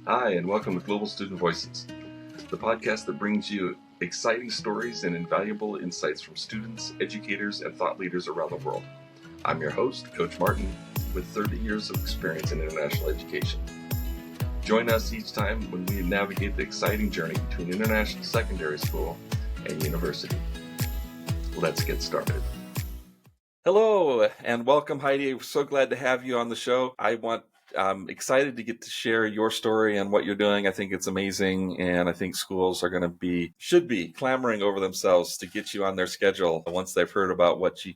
Hi, and welcome to Global Student Voices, the podcast that brings you exciting stories and invaluable insights from students, educators, and thought leaders around the world. I'm your host, Coach Martin, with 30 years of experience in international education. Join us each time when we navigate the exciting journey between international secondary school and university. Let's get started. Hello, and welcome, Heidi. We're so glad to have you on the show. I'm excited to get to share your story and what you're doing. I think it's amazing, and I think schools are going to should be clamoring over themselves to get you on their schedule once they've heard about what you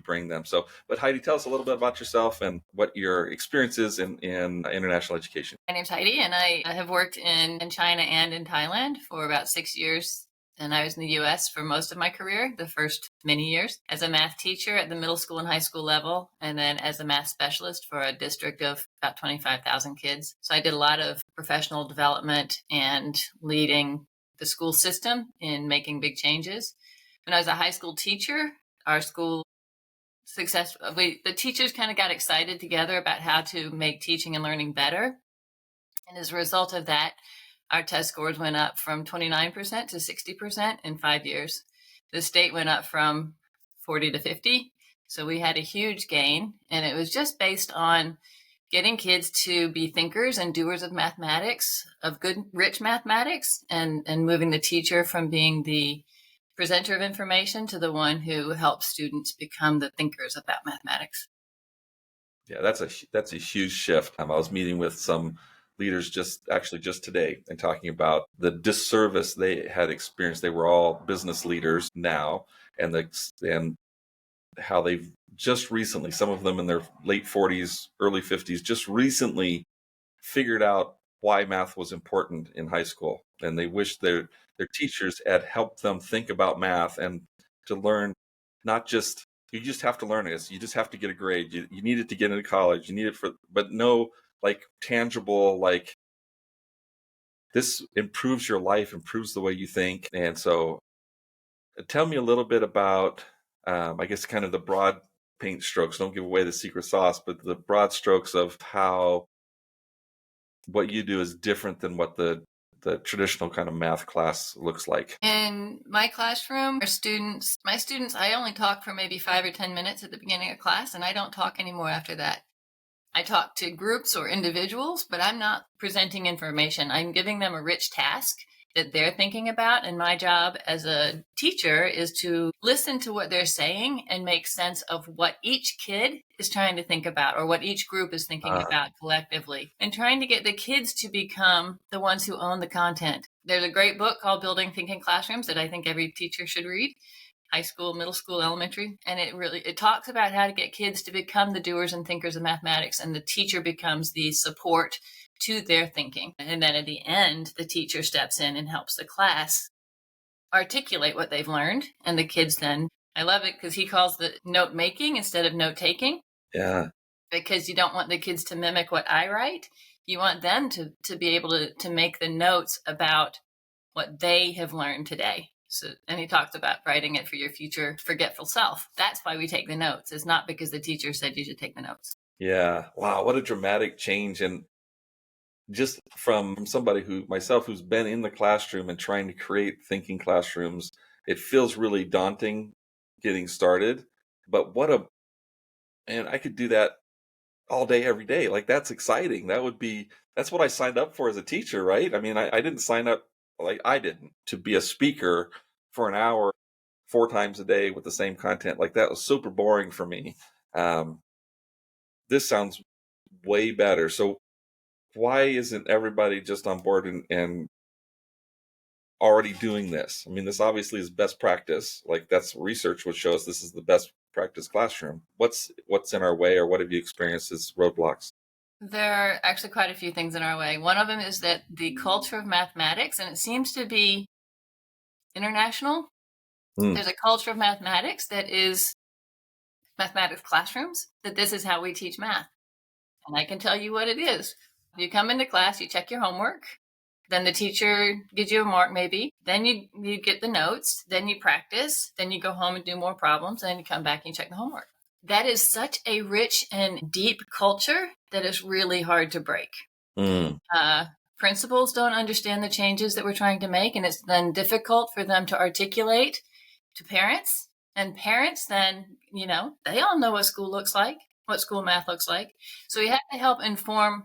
bring them. But Heidi, tell us a little bit about yourself and what your experience is in international education. My name's Heidi, and I have worked in China and in Thailand for about 6 years. And I was in the U.S. for most of my career, the first many years, as a math teacher at the middle school and high school level, and then as a math specialist for a district of about 25,000 kids. So I did a lot of professional development and leading the school system in making big changes. When I was a high school teacher, our school the teachers kind of got excited together about how to make teaching and learning better. And as a result of that, our test scores went up from 29% to 60% in 5 years. The state went up from 40 to 50. So we had a huge gain. And it was just based on getting kids to be thinkers and doers of mathematics, of good, rich mathematics, and moving the teacher from being the presenter of information to the one who helps students become the thinkers about mathematics. Yeah, that's a huge shift. I was meeting with some leaders just today and talking about the disservice they had experienced. They were all business leaders now, and how they've just recently, some of them in their late 40s, early 50s, just recently figured out why math was important in high school, and they wish their teachers had helped them think about math and to learn not just you just have to learn this. You just have to get a grade. You need it to get into college. You need it but no tangible, this improves your life, improves the way you think. And so tell me a little bit about, I guess, kind of the broad paint strokes. Don't give away the secret sauce, but the broad strokes of how what you do is different than what the traditional kind of math class looks like. In my classroom, my students, I only talk for maybe 5 or 10 minutes at the beginning of class, and I don't talk anymore after that. I talk to groups or individuals, but I'm not presenting information. I'm giving them a rich task that they're thinking about. And my job as a teacher is to listen to what they're saying and make sense of what each kid is trying to think about or what each group is thinking about collectively, and trying to get the kids to become the ones who own the content. There's a great book called Building Thinking Classrooms that I think every teacher should read. High school, middle school, elementary. And it talks about how to get kids to become the doers and thinkers of mathematics, and the teacher becomes the support to their thinking. And then at the end, the teacher steps in and helps the class articulate what they've learned. And the kids then, I love it because he calls the note making instead of note taking. Yeah. Because you don't want the kids to mimic what I write. You want them to be able to make the notes about what they have learned today. So, and he talks about writing it for your future forgetful self. That's why we take the notes. It's not because the teacher said you should take the notes. Yeah. Wow. What a dramatic change. And just from somebody who's been in the classroom and trying to create thinking classrooms, it feels really daunting getting started. But and I could do that all day, every day. That's exciting. That's what I signed up for as a teacher, right? I mean, I didn't sign up, to be a speaker for an hour 4 times a day with the same content. That was super boring for me. This sounds way better. So why isn't everybody just on board and already doing this? I mean, this obviously is best practice. That's research which shows this is the best practice classroom. What's in our way, or what have you experienced as roadblocks? There are actually quite a few things in our way. One of them is that the culture of mathematics, and it seems to be international. There's a culture of mathematics that is mathematics classrooms, that this is how we teach math. And I can tell you what it is. You come into class, you check your homework, then the teacher gives you a mark maybe, then you get the notes, then you practice, then you go home and do more problems, and then you come back and you check the homework. That is such a rich and deep culture that is really hard to break. principals don't understand the changes that we're trying to make, and it's then difficult for them to articulate to parents. And parents then, they all know what school looks like, what school math looks like. So we have to help inform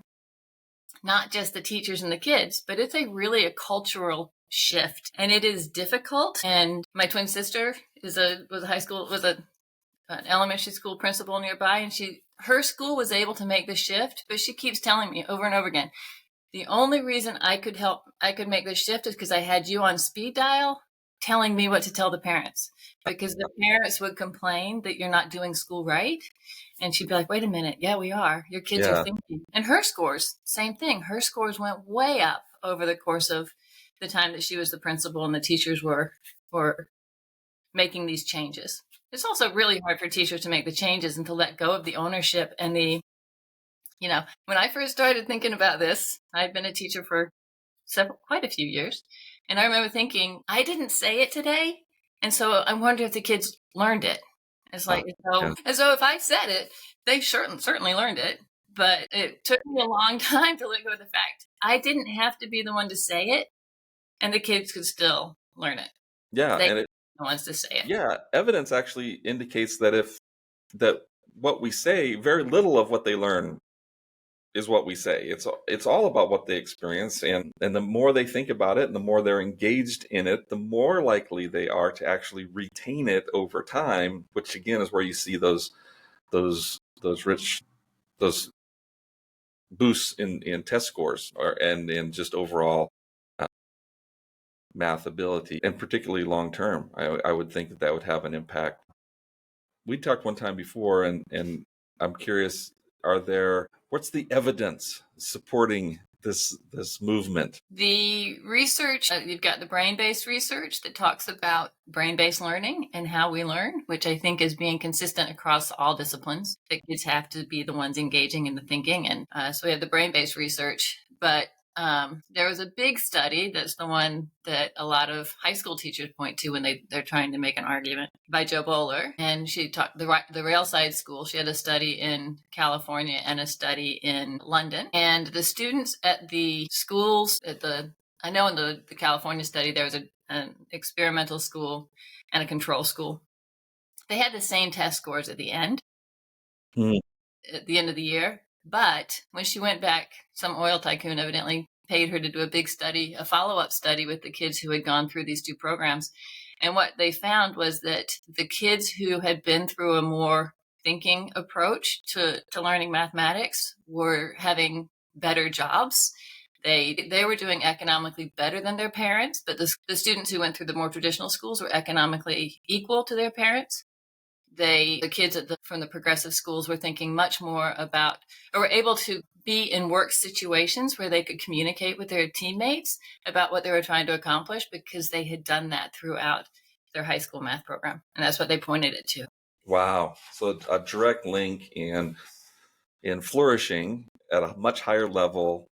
not just the teachers and the kids, but it's really a cultural shift, and it is difficult. And my twin sister was an elementary school principal nearby, and her school was able to make the shift, but she keeps telling me over and over again, the only reason I could make this shift is because I had you on speed dial telling me what to tell the parents, because the parents would complain that you're not doing school right. And she'd be like, wait a minute. Yeah, we are. Your kids are thinking. And her scores, same thing. Her scores went way up over the course of the time that she was the principal and the teachers were making these changes. It's also really hard for teachers to make the changes and to let go of the ownership and when I first started thinking about this, I'd been a teacher for quite a few years. And I remember thinking, I didn't say it today. And so I wonder if the kids learned it. It's like, and so if I said it, they certainly learned it. But it took me a long time to let go of the fact I didn't have to be the one to say it, and the kids could still learn it. Yeah. They were the ones to say it. Yeah. Evidence actually indicates that what we say, very little of what they learn is what we say. It's all about what they experience, and the more they think about it and the more they're engaged in it, the more likely they are to actually retain it over time, which again is where you see those boosts in test scores and in just overall math ability, and particularly long term. I would think that would have an impact. We talked one time before, and I'm curious, what's the evidence supporting this movement? The research, you've got the brain-based research that talks about brain-based learning and how we learn, which I think is being consistent across all disciplines. The kids have to be the ones engaging in the thinking. And so we have the brain-based research, but there was a big study that's the one that a lot of high school teachers point to when they're trying to make an argument, by Jo Boaler. And she talked the Railside School. She had a study in California and a study in London. And the students at the schools I know in the California study, there was an experimental school and a control school. They had the same test scores at the end. At the end of the year. But when she went back, some oil tycoon evidently paid her to do a big study, a follow-up study with the kids who had gone through these two programs. And what they found was that the kids who had been through a more thinking approach to learning mathematics were having better jobs. They were doing economically better than their parents, but the students who went through the more traditional schools were economically equal to their parents. The kids from the progressive schools were thinking much more about, or were able to be in work situations where they could communicate with their teammates about what they were trying to accomplish, because they had done that throughout their high school math program. And that's what they pointed it to. Wow. So a direct link in flourishing at a much higher level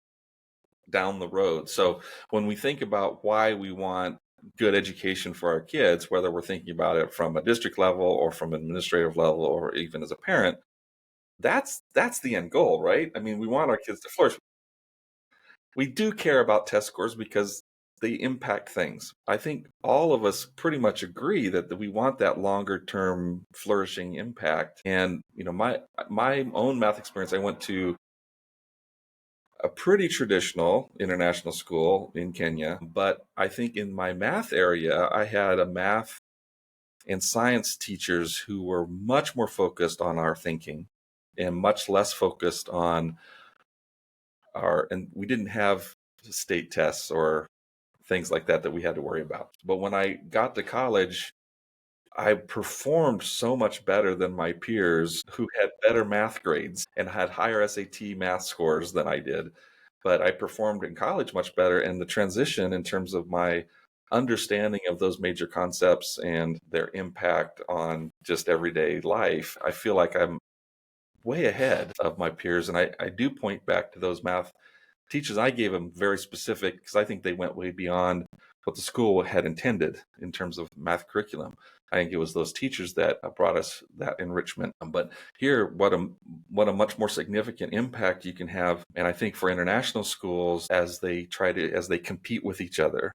down the road. So when we think about why we want good education for our kids, whether we're thinking about it from a district level or from an administrative level or even as a parent, that's the end goal, right? I mean, we want our kids to flourish. We do care about test scores because they impact things. I think all of us pretty much agree that we want that longer term flourishing impact. And my own math experience, I went to a pretty traditional international school in Kenya, but I think in my math area, I had a math and science teachers who were much more focused on our thinking and much less focused on and we didn't have state tests or things like that we had to worry about. But when I got to college, I performed so much better than my peers who had better math grades and had higher SAT math scores than I did. But I performed in college much better. And the transition in terms of my understanding of those major concepts and their impact on just everyday life, I feel like I'm way ahead of my peers. And I do point back to those math teachers. I gave them very specific, because I think they went way beyond what the school had intended in terms of math curriculum. I think it was those teachers that brought us that enrichment. But here, what a much more significant impact you can have. And I think for international schools, as they compete with each other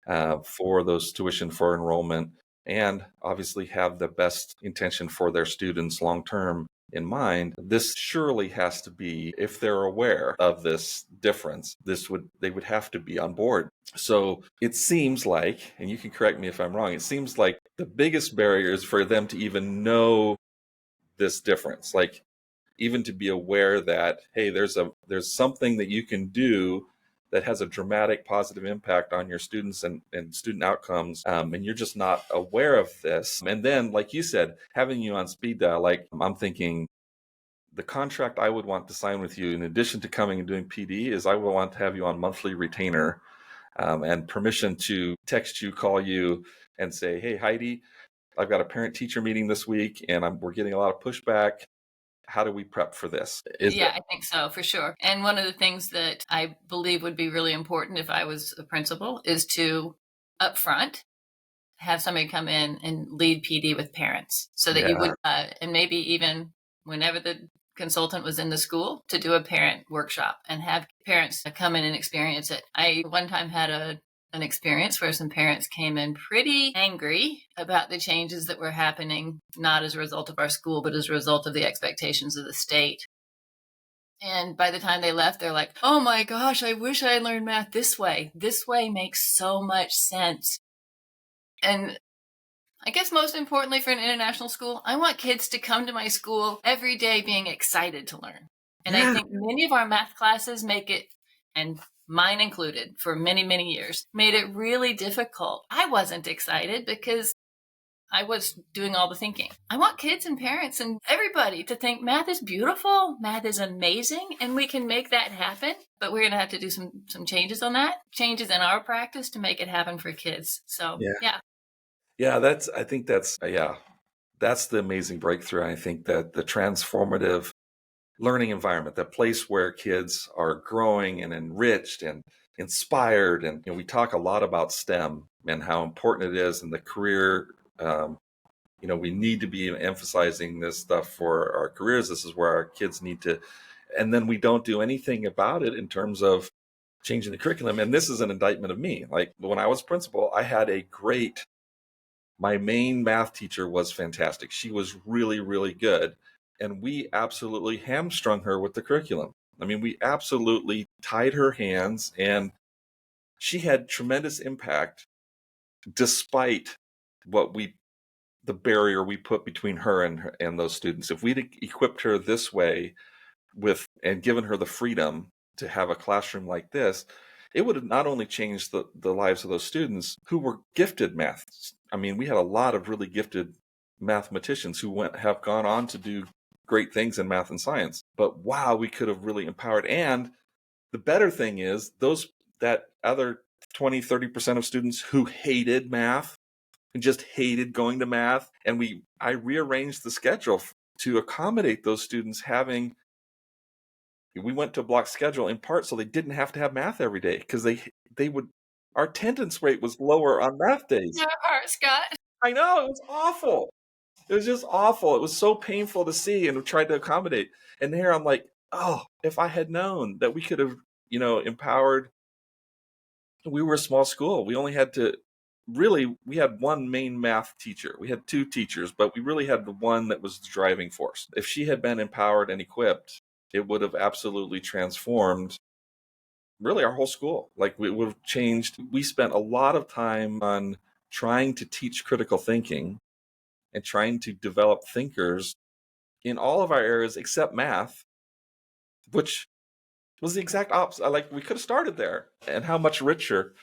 for those tuition for enrollment, and obviously have the best intention for their students long term in mind, this surely has to be, if they're aware of this difference, they would have to be on board. So it seems like, and you can correct me if I'm wrong, it seems like the biggest barrier is for them to even know this difference, like even to be aware that, hey, there's something that you can do that has a dramatic positive impact on your students and student outcomes, and you're just not aware of this. And then, like you said, having you on speed dial, like I'm thinking, the contract I would want to sign with you, in addition to coming and doing PD, is I would want to have you on monthly retainer, and permission to text you, call you, and say, hey, Heidi, I've got a parent-teacher meeting this week, and we're getting a lot of pushback. How do we prep for this? Yeah, I think so, for sure. And one of the things that I believe would be really important if I was a principal is to upfront have somebody come in and lead PD with parents, so that you would, and maybe even whenever the consultant was in the school, to do a parent workshop and have parents come in and experience it. I one time had an experience where some parents came in pretty angry about the changes that were happening, not as a result of our school, but as a result of the expectations of the state. And by the time they left, they're like, oh my gosh, I wish I learned math this way. This way makes so much sense. And I guess most importantly for an international school, I want kids to come to my school every day being excited to learn. And I think many of our math classes make it, and mine included for many, many years, made it really difficult. I wasn't excited because I was doing all the thinking. I want kids and parents and everybody to think math is beautiful, math is amazing, and we can make that happen. But we're going to have to do some changes on that, changes in our practice to make it happen for kids. So, yeah. Yeah, that's the amazing breakthrough. I think that the transformative learning environment, that place where kids are growing and enriched and inspired. And we talk a lot about STEM and how important it is in the career. We need to be emphasizing this stuff for our careers. This is where our kids need to, and then we don't do anything about it in terms of changing the curriculum. And this is an indictment of me. Like when I was principal, I had my main math teacher was fantastic. She was really, really good. And we absolutely hamstrung her with the curriculum. I mean, we absolutely tied her hands, and she had tremendous impact despite the barrier we put between her and those students. If we'd equipped her this way and given her the freedom to have a classroom like this, it would have not only changed the lives of those students who were gifted math. I mean, we had a lot of really gifted mathematicians who have gone on to do great things in math and science. But wow, we could have really empowered. And the better thing is that other 20-30% of students who hated math and just hated going to math. And I rearranged the schedule to accommodate those students we went to a block schedule in part so they didn't have to have math every day, because our attendance rate was lower on math days. Yeah, heart, Scott. I know, it was awful. It was just awful. It was so painful to see, and we tried to accommodate. And here I'm like, oh, if I had known that we could have, empowered. We were a small school. We only had we had one main math teacher. We had two teachers, but we really had the one that was the driving force. If she had been empowered and equipped, it would have absolutely transformed really our whole school. Like, we would have changed. We spent a lot of time on trying to teach critical thinking and trying to develop thinkers in all of our areas except math, which was the exact opposite. Like, we could have started there, and how much richer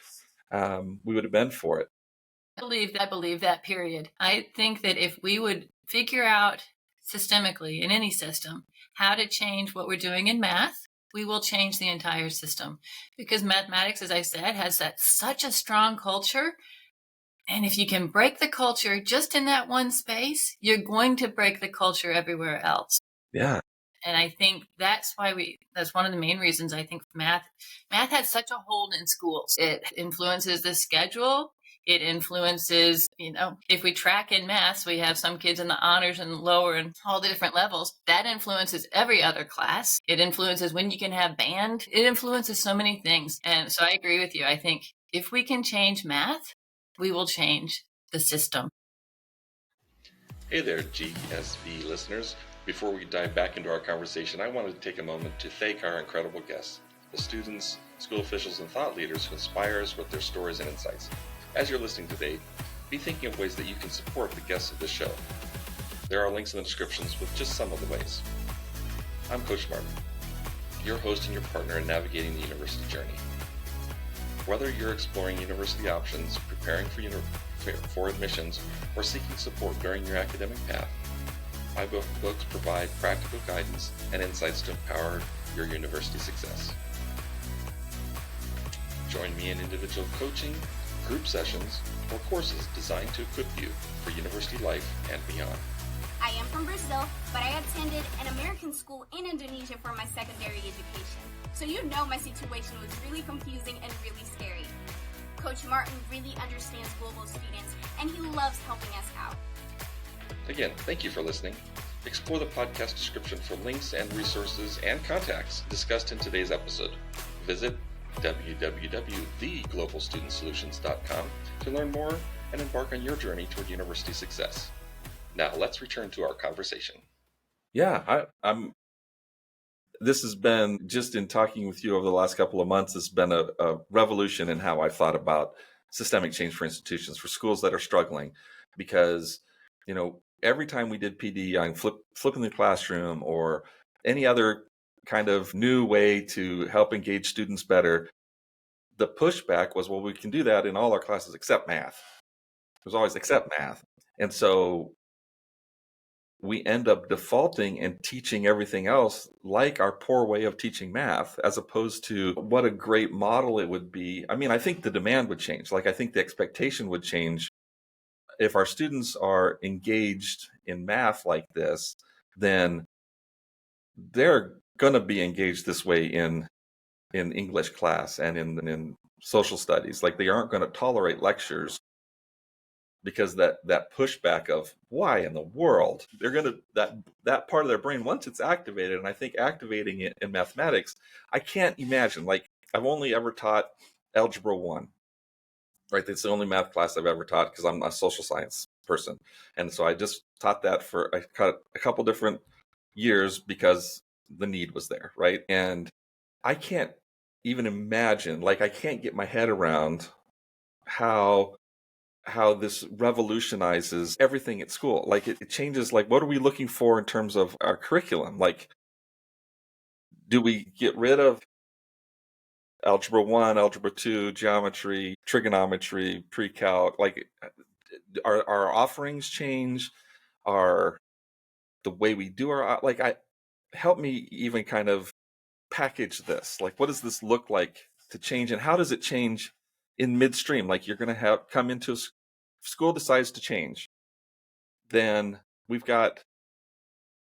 we would have been for it. I believe that, period. I think that if we would figure out systemically in any system how to change what we're doing in math, we will change the entire system. Because mathematics, as I said, has such a strong culture. And if you can break the culture just in that one space, you're going to break the culture everywhere else. Yeah. And I think that's one of the main reasons I think math has such a hold in schools. It influences the schedule. It influences, if we track in math, we have some kids in the honors and lower and all the different levels. That influences every other class. It influences when you can have band. It influences so many things. And so I agree with you. I think if we can change math, we will change the system. Hey there, GSV listeners. Before we dive back into our conversation, I wanted to take a moment to thank our incredible guests, the students, school officials, and thought leaders who inspire us with their stories and insights. As you're listening today, be thinking of ways that you can support the guests of this show. There are links in the descriptions with just some of the ways. I'm Coach Martin, your host and your partner in navigating the university journey. Whether you're exploring university options, preparing for admissions, or seeking support during your academic path, my books provide practical guidance and insights to empower your university success. Join me in individual coaching, group sessions, or courses designed to equip you for university life and beyond. I am from Brazil, but I attended an American school in Indonesia for my secondary education. So my situation was really confusing and really scary. Coach Martin really understands global students, and he loves helping us out. Again, thank you for listening. Explore the podcast description for links and resources and contacts discussed in today's episode. Visit www.theglobalstudentsolutions.com to learn more and embark on your journey toward university success. Now, let's return to our conversation. Yeah, this has been, just in talking with you over the last couple of months, it's been a revolution in how I've thought about systemic change for institutions, for schools that are struggling. Because, every time we did PD on flipping the classroom or any other kind of new way to help engage students better, the pushback was, well, we can do that in all our classes except math. It was always except math. And so we end up defaulting and teaching everything else like our poor way of teaching math, as opposed to what a great model it would be. I mean, I think the demand would change. I think the expectation would change. If our students are engaged in math like this, then they're going to be engaged this way in English class and in social studies. They aren't going to tolerate lectures, because that pushback of why in the world, they're going to, that part of their brain, once it's activated, and I think activating it in mathematics, I can't imagine. I've only ever taught Algebra 1, right? That's the only math class I've ever taught, because I'm a social science person. And so I just taught that for a couple different years because the need was there, right? And I can't even imagine, I can't get my head around how this revolutionizes everything at school. It changes, what are we looking for in terms of our curriculum? Do we get rid of Algebra 1, Algebra 2, geometry, trigonometry, pre-calc? Our offerings change? Are the way we do our, help me even kind of package this. What does this look like to change, and how does it change in midstream? You're going to come into school decides to change, then we've got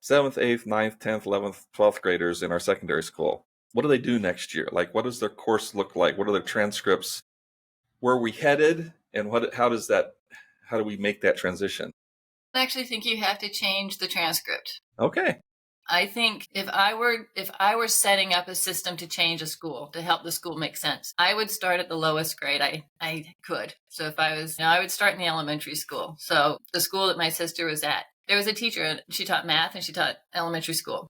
7th, 8th, 9th, 10th, 11th, 12th graders in our secondary school. What do they do next year? What does their course look like? What are their transcripts? Where are we headed? And how do we make that transition? I actually think you have to change the transcript. Okay. I think if I were setting up a system to change a school, to help the school make sense, I would start at the lowest grade I could. So if I was, I would start in the elementary school. So the school that my sister was at, there was a teacher, she taught math and she taught elementary school.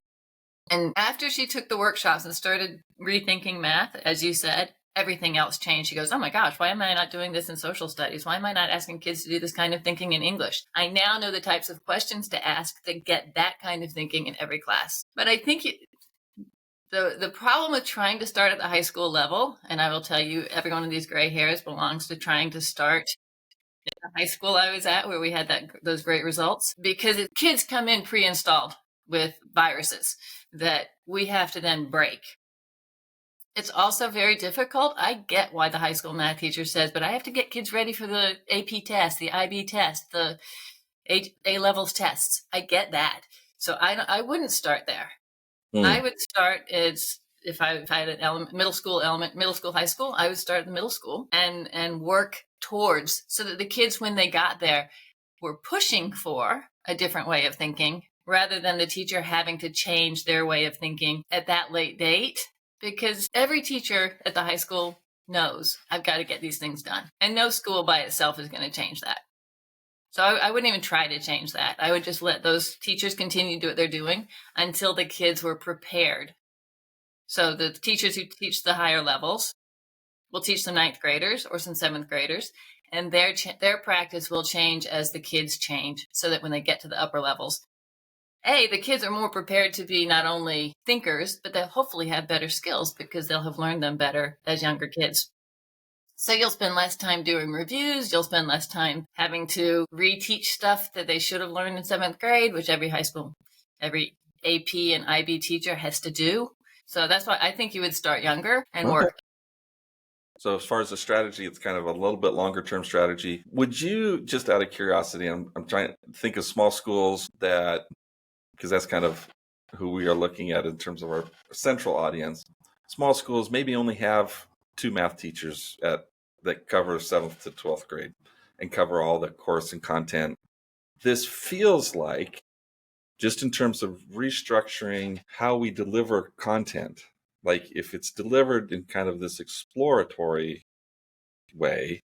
And after she took the workshops and started rethinking math, as you said, everything else changed. She goes, oh my gosh, why am I not doing this in social studies? Why am I not asking kids to do this kind of thinking in English? I now know the types of questions to ask that get that kind of thinking in every class. But I think the problem with trying to start at the high school level, and I will tell you, every one of these gray hairs belongs to trying to start in the high school I was at, where we had those great results, because kids come in pre-installed with viruses that we have to then break. It's also very difficult. I get why the high school math teacher says, but I have to get kids ready for the AP test, the IB test, the A-levels tests. I get that. So I wouldn't start there. I would start if I had an middle school, high school, I would start in middle school and work towards, so that the kids, when they got there, were pushing for a different way of thinking rather than the teacher having to change their way of thinking at that late date. Because every teacher at the high school knows, I've got to get these things done. And no school by itself is going to change that. So I wouldn't even try to change that. I would just let those teachers continue to do what they're doing until the kids were prepared. So the teachers who teach the higher levels will teach the 9th graders or some 7th graders, and their practice will change as the kids change, so that when they get to the upper levels, the kids are more prepared to be not only thinkers, but they'll hopefully have better skills because they'll have learned them better as younger kids. So you'll spend less time doing reviews. You'll spend less time having to reteach stuff that they should have learned in 7th grade, which every high school, every AP and IB teacher has to do. So that's why I think you would start younger and work. So as far as the strategy, it's kind of a little bit longer term strategy. Would you, just out of curiosity, I'm trying to think of small schools because that's kind of who we are looking at in terms of our central audience. Small schools maybe only have 2 math teachers that cover 7th to 12th grade and cover all the course and content. This feels like, just in terms of restructuring how we deliver content, like if it's delivered in kind of this exploratory way,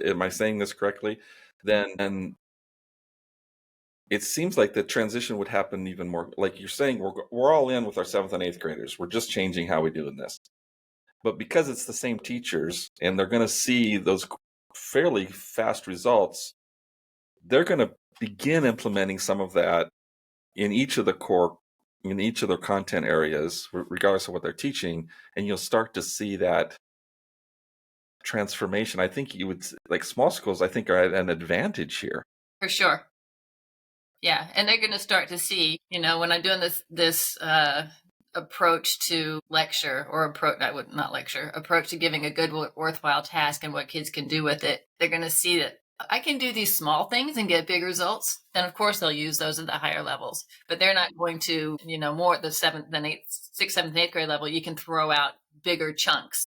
am I saying this correctly? Then it seems like the transition would happen even more. Like you're saying, we're all in with our 7th and 8th graders. We're just changing how we do this. But because it's the same teachers and they're going to see those fairly fast results, they're going to begin implementing some of that in each of their content areas, regardless of what they're teaching. And you'll start to see that transformation. I think you would, like small schools, I think are at an advantage here. For sure. Yeah. And they're going to start to see, when I'm doing this approach to lecture or approach to giving a good worthwhile task and what kids can do with it, they're going to see that I can do these small things and get big results. And of course they'll use those at the higher levels, but they're not going to, more at the 7th and 8th, 6th, 7th, 8th grade level. You can throw out bigger chunks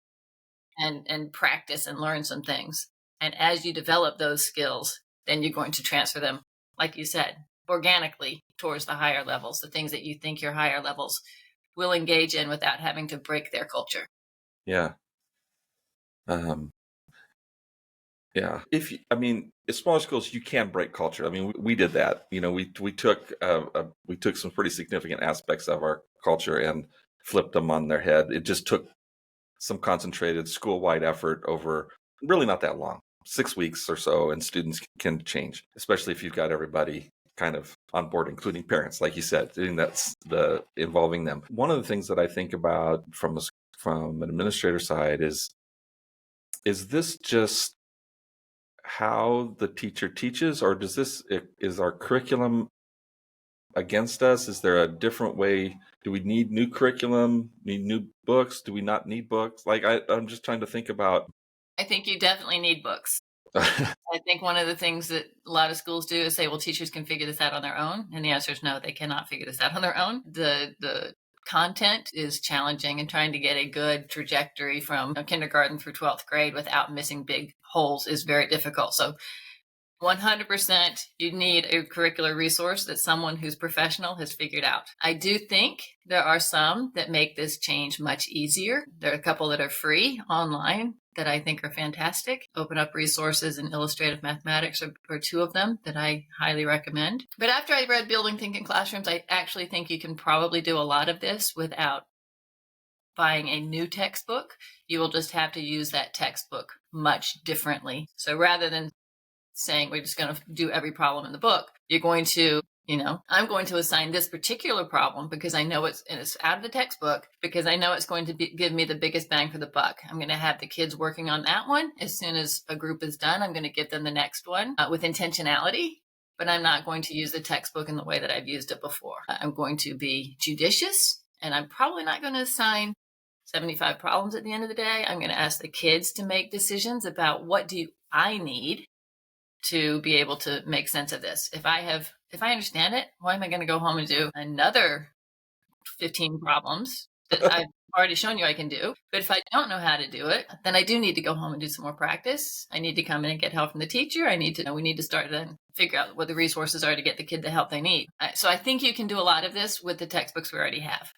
and practice and learn some things. And as you develop those skills, then you're going to transfer them, like you said, organically towards the higher levels, the things that you think your higher levels will engage in without having to break their culture. Yeah. Yeah. In smaller schools, you can break culture. I mean, we did that. We took some pretty significant aspects of our culture and flipped them on their head. It just took some concentrated school-wide effort over really not that long, 6 weeks or so, and students can change, especially if you've got everybody kind of on board, including parents, like you said, that's involving them. One of the things that I think about from an administrator side is this just how the teacher teaches, or is our curriculum against us? Is there a different way? Do we need new curriculum, need new books? Do we not need books? Like I'm just trying to think about. I think you definitely need books. I think one of the things that a lot of schools do is say, well, teachers can figure this out on their own. And the answer is no, they cannot figure this out on their own. The content is challenging, and trying to get a good trajectory from kindergarten through 12th grade without missing big holes is very difficult. So 100% you need a curricular resource that someone who's professional has figured out. I do think there are some that make this change much easier. There are a couple that are free online that I think are fantastic. Open Up Resources and Illustrative Mathematics are 2 of them that I highly recommend. But after I read Building Thinking Classrooms, I actually think you can probably do a lot of this without buying a new textbook. You will just have to use that textbook much differently. So rather than saying we're just going to do every problem in the book, you're going to, I'm going to assign this particular problem because I know it's out of the textbook, because I know it's going to give me the biggest bang for the buck. I'm going to have the kids working on that one. As soon as a group is done, I'm going to give them the next one with intentionality, but I'm not going to use the textbook in the way that I've used it before. I'm going to be judicious, and I'm probably not going to assign 75 problems at the end of the day. I'm going to ask the kids to make decisions about what do I need to be able to make sense of this. If I understand it, why am I going to go home and do another 15 problems that I've already shown you I can do. But if I don't know how to do it, then I do need to go home and do some more practice. I need to come in and get help from the teacher. We need to start to figure out what the resources are to get the kid the help they need. So I think you can do a lot of this with the textbooks we already have.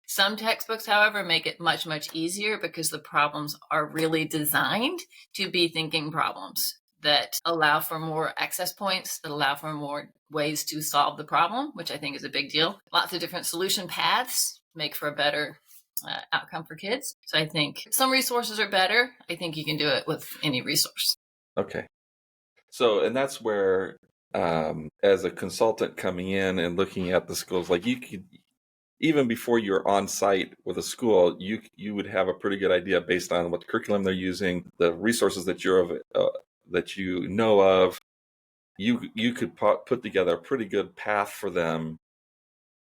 Some textbooks, however, make it much, much easier because the problems are really designed to be thinking problems that allow for more access points, that allow for more ways to solve the problem, which I think is a big deal. Lots of different solution paths make for a better outcome for kids. So I think some resources are better. I think you can do it with any resource. Okay. So, and that's where, as a consultant coming in and looking at the schools, like you could, even before you're on site with a school, you would have a pretty good idea based on what curriculum they're using, the resources that that you know of. You could put together a pretty good path for them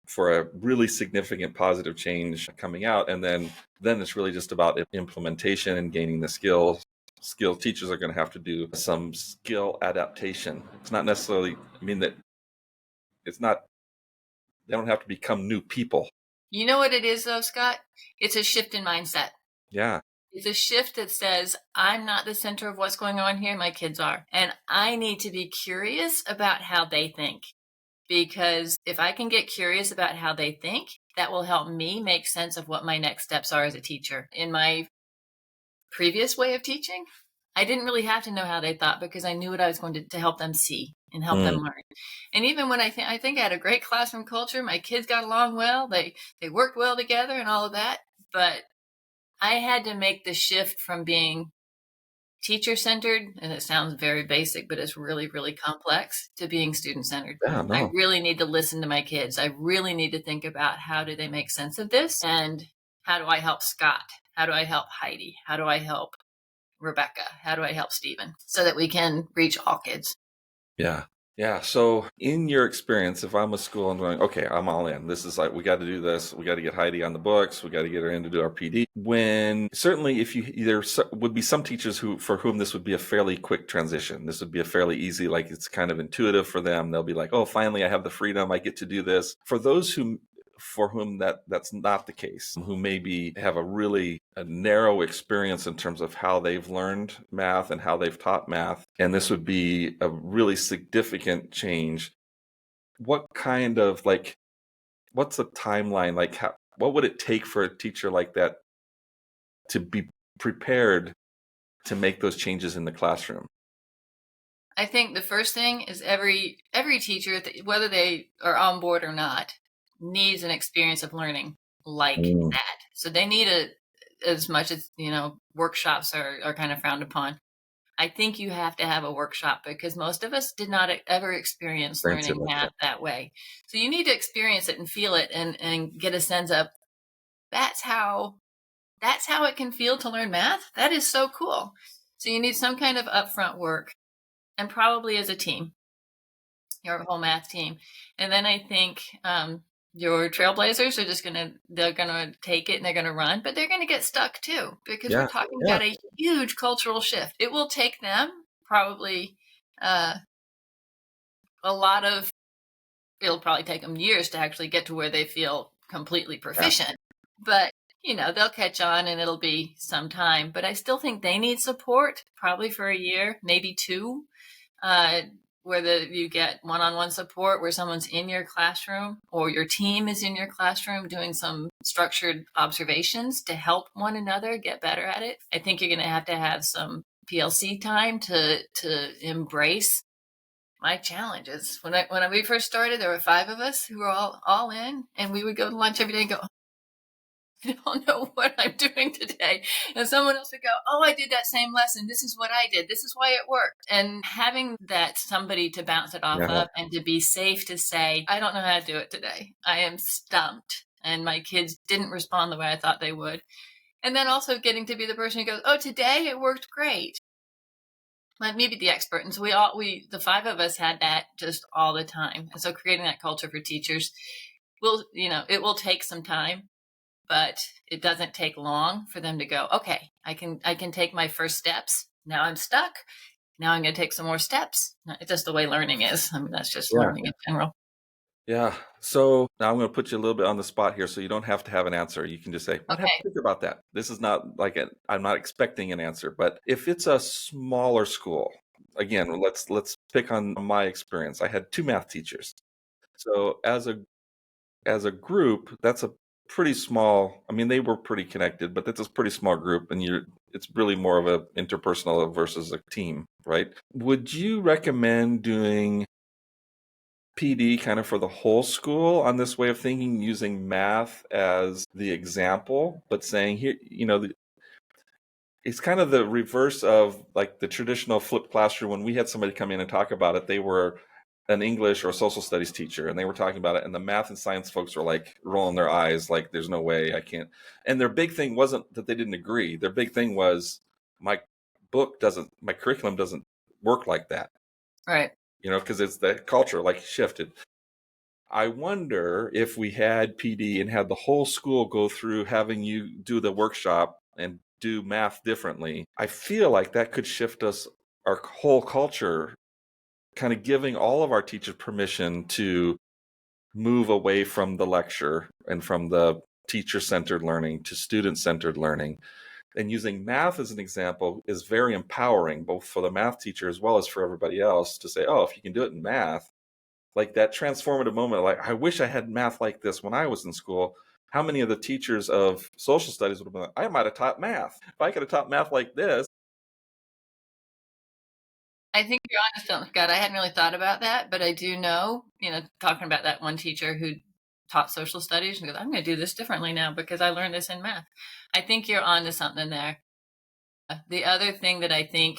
for a really significant positive change coming out, and then it's really just about implementation and gaining the skills. Teachers are going to have to do some skill adaptation. It's not necessarily mean that it's not. They don't have to become new people. You know what it is, though, Scott? It's a shift in mindset. Yeah. It's a shift that says, I'm not the center of what's going on here. My kids are. And I need to be curious about how they think. Because if I can get curious about how they think, that will help me make sense of what my next steps are as a teacher. In my previous way of teaching, I didn't really have to know how they thought because I knew what I was going to help them see and help them learn. And even when I think I had a great classroom culture, my kids got along well, they worked well together and all of that. But I had to make the shift from being teacher-centered, and it sounds very basic, but it's really, really complex, to being student-centered. Yeah, no. I really need to listen to my kids. I really need to think about how do they make sense of this, and how do I help Scott? How do I help Heidi? How do I help Rebecca? How do I help Stephen? So that we can reach all kids. Yeah. Yeah. So in your experience, if I'm a school and going, okay, I'm all in. This is like, we got to do this. We got to get Heidi on the books. We got to get her in to do our PD. When certainly there would be some teachers for whom this would be a fairly quick transition. This would be a fairly easy, like it's kind of intuitive for them. They'll be like, oh, finally I have the freedom. I get to do this. For those for whom that's not the case, who maybe have a narrow experience in terms of how they've learned math and how they've taught math, and this would be a really significant change. What kind of what's the timeline? What would it take for a teacher like that to be prepared to make those changes in the classroom? I think the first thing is every teacher, whether they are on board or not, needs an experience of learning like that. So they need as much as, workshops are kind of frowned upon. I think you have to have a workshop because most of us did not ever experience learning math that way. So you need to experience it and feel it and get a sense of that's how it can feel to learn math. That is so cool. So you need some kind of upfront work, and probably as a team, your whole math team. And then I think your trailblazers are they're gonna take it and they're gonna run, but they're gonna get stuck too because we're talking about a huge cultural shift. It will take them probably it'll probably take them years to actually get to where they feel completely proficient. But they'll catch on and it'll be some time. But I still think they need support, probably for a year, maybe two. Whether you get one-on-one support where someone's in your classroom or your team is in your classroom doing some structured observations to help one another get better at it. I think you're going to have some PLC time to embrace my challenges. When we first started, there were 5 of us who were all in, and we would go to lunch every day and go, I don't know what I'm doing today. And someone else would go, oh, I did that same lesson. This is what I did. This is why it worked. And having that somebody to bounce it off of and to be safe to say, I don't know how to do it today. I am stumped. And my kids didn't respond the way I thought they would. And then also getting to be the person who goes, oh, today it worked great. Let me be the expert. And so the 5 of us had that just all the time. And so creating that culture for teachers it will take some time. But it doesn't take long for them to go, okay, I can take my first steps. Now I'm stuck. Now I'm going to take some more steps. It's just the way learning is. I mean, that's just learning in general. Yeah. So now I'm going to put you a little bit on the spot here, so you don't have to have an answer. You can just say, "I'd have to Okay. think about that." This is not like I'm not expecting an answer, but if it's a smaller school, again, let's pick on my experience. I had two math teachers. So as a group, that's a pretty small. I mean, they were pretty connected, but that's a pretty small group, and it's really more of a interpersonal versus a team, right? Would you recommend doing PD kind of for the whole school on this way of thinking, using math as the example, but saying here, it's kind of the reverse of like the traditional flipped classroom. When we had somebody come in and talk about it, they were an English or social studies teacher and they were talking about it, and the math and science folks were like rolling their eyes like, there's no way I can't. And their big thing wasn't that they didn't agree. Their big thing was my my curriculum doesn't work like that, Right. because it's the culture like shifted. I wonder if we had PD and had the whole school go through having you do the workshop and do math differently. I feel like that could shift our whole culture, kind of giving all of our teachers permission to move away from the lecture and from the teacher-centered learning to student-centered learning. And using math as an example is very empowering, both for the math teacher as well as for everybody else, to say, oh, if you can do it in math, like that transformative moment, like, I wish I had math like this when I was in school. How many of the teachers of social studies would have been like, I might have taught math. If I could have taught math like this. I think you're onto something, Scott. I hadn't really thought about that, but I do know, talking about that one teacher who taught social studies and goes, I'm going to do this differently now because I learned this in math. I think you're onto something there. The other thing that I think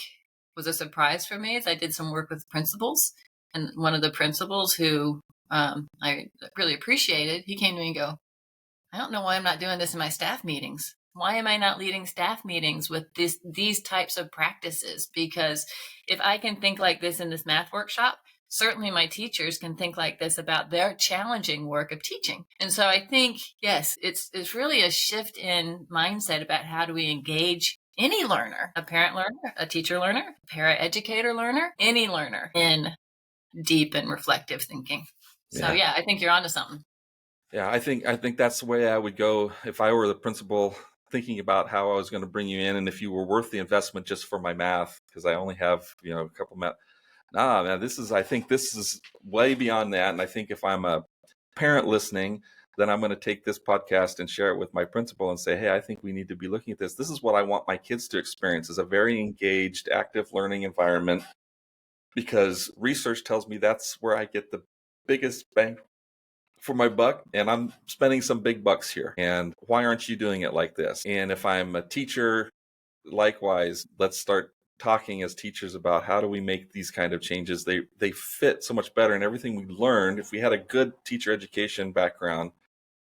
was a surprise for me is I did some work with principals, and one of the principals who I really appreciated, he came to me and go, I don't know why I'm not doing this in my staff meetings. Why am I not leading staff meetings with these types of practices? Because if I can think like this in this math workshop, certainly my teachers can think like this about their challenging work of teaching. And so I think, yes, it's really a shift in mindset about how do we engage any learner, a parent learner, a teacher learner, a para-educator learner, any learner in deep and reflective thinking. So yeah, I think you're onto something. Yeah, I think that's the way I would go if I were the principal, thinking about how I was going to bring you in, and if you were worth the investment just for my math, because I only have a couple math. Nah, man, I think this is way beyond that, and I think if I'm a parent listening, then I'm going to take this podcast and share it with my principal and say, hey, I think we need to be looking at this. This is what I want my kids to experience, is a very engaged, active learning environment, because research tells me that's where I get the biggest bang for my buck, and I'm spending some big bucks here. And why aren't you doing it like this? And if I'm a teacher, likewise, let's start talking as teachers about how do we make these kind of changes. They fit so much better, and everything we learned, if we had a good teacher education background,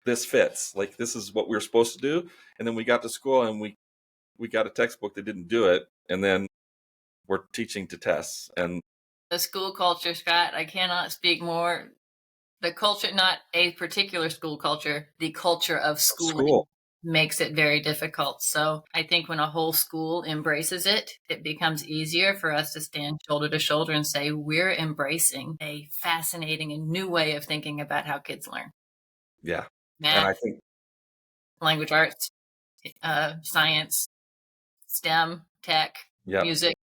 this fits. Like, this is what we were supposed to do. And then we got to school and we got a textbook that didn't do it, and then we're teaching to tests. And the school culture, Scott, I cannot speak more. The culture, not a particular school culture, the culture of schooling makes it very difficult. So I think when a whole school embraces it, it becomes easier for us to stand shoulder to shoulder and say, we're embracing a fascinating and new way of thinking about how kids learn. Yeah. Math, and I think language arts, science, STEM, tech, music.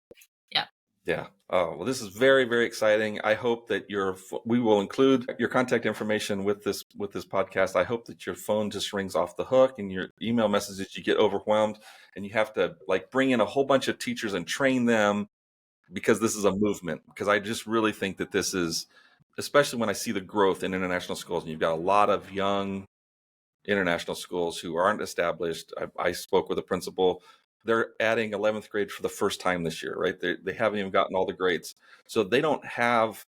Yeah. Oh, well, this is very, very exciting. I hope that we will include your contact information with this podcast. I hope that your phone just rings off the hook, and your email messages, you get overwhelmed and you have to like bring in a whole bunch of teachers and train them, because this is a movement. Because I just really think that this is, especially when I see the growth in international schools, and you've got a lot of young international schools who aren't established. I spoke with a principal. They're adding 11th grade for the first time this year, right? They haven't even gotten all the grades. So they don't have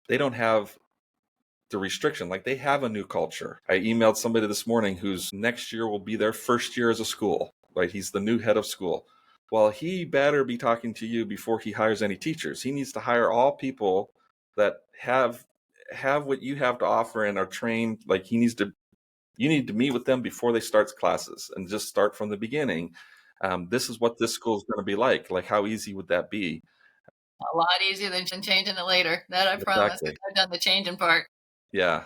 the restriction. Like, they have a new culture. I emailed somebody this morning whose next year will be their first year as a school, right? He's the new head of school. Well, he better be talking to you before he hires any teachers. He needs to hire all people that have what you have to offer and are trained. Like, you need to meet with them before they start classes and just start from the beginning. This is what this school is going to be like. Like, how easy would that be? A lot easier than changing it later. That I promise. Exactly. I've done the changing part. Yeah.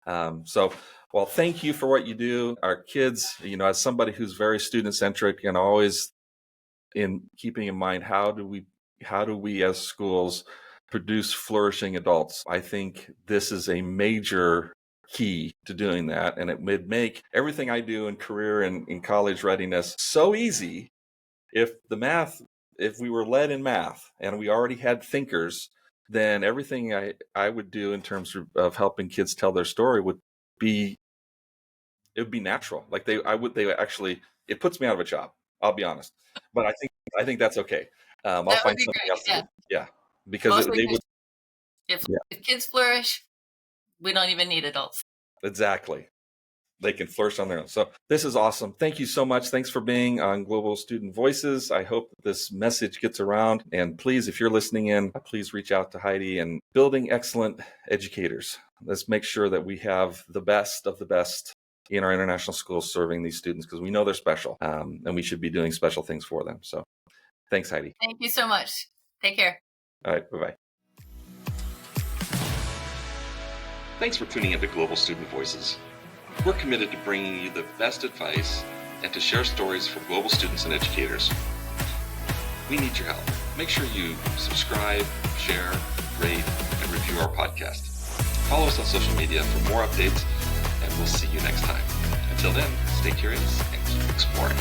Well, thank you for what you do. Our kids, as somebody who's very student centric and always in keeping in mind, how do we as schools produce flourishing adults? I think this is a major key to doing that. And it would make everything I do in career and in college readiness so easy if we were led in math and we already had thinkers, then everything I would do in terms of helping kids tell their story would be natural. Like it puts me out of a job. I'll be honest, but I think that's okay. I'll That would find be something great. else to Yeah. do. Yeah, because Mostly they would. if Yeah, if kids flourish, we don't even need adults. exactly. They can flourish on their own. So this is awesome. Thank you so much. Thanks for being on Global Student Voices. I hope that this message gets around. And please, if you're listening in, please reach out to Heidi. And building excellent educators. Let's make sure that we have the best of the best in our international schools serving these students, because we know they're special, and we should be doing special things for them. So thanks, Heidi. Thank you so much. Take care. All right. Bye-bye. Thanks for tuning into Global Student Voices. We're committed to bringing you the best advice and to share stories from global students and educators. We need your help. Make sure you subscribe, share, rate, and review our podcast. Follow us on social media for more updates, and we'll see you next time. Until then, stay curious and keep exploring.